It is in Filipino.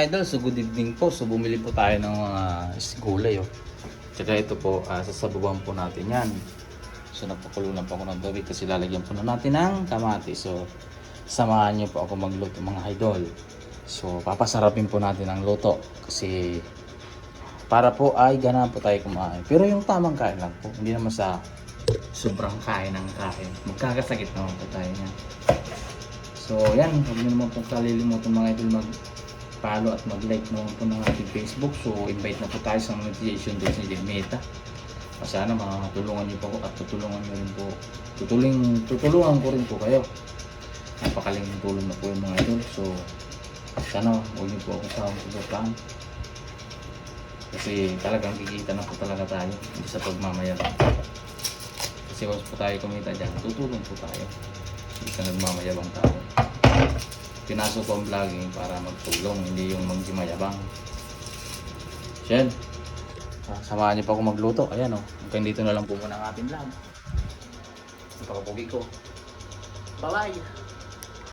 Idol, so good evening po. So bumili po tayo ng mga gulay. Tsaka ito po, sasabawan po natin yan. So napakulo na po ako ng tubig kasi lalagyan po na natin ng kamatis. So samahan niyo po ako magluto mga idol. So papasarapin po natin ang luto kasi para po ay ganahan po tayo kumain. Pero yung tamang kain lang po, hindi naman sa sobrang kain ng kain. Magkakasakit naman po tayo yan. So yan, huwag niyo naman po kalilimutan mga idol mag-follow at mag-like naman po ng ating Facebook. So invite na po tayo sa monetization days ni Meta. Sana makatulungan niyo po at tutulungan niyo rin po. Tutulungan ko rin po kayo. Napakaling tulong na po yung mga idol. So sana huwag niyo po ako sa suportahan. Kasi talagang kikita na po talaga tayo. Hindi sa pagmamayabang. Kasi once po tayo kumita dyan, tutulong po tayo. Hindi sa nagmamayabang tao. Pinasok ko ang vlogging para magtulong, hindi yung magmayabang. Yan. Samahan niyo pa ako magluto. Ayan o. Hanggang dito na lang po muna ang ating vlog. Napakapugi ko. Bye-bye!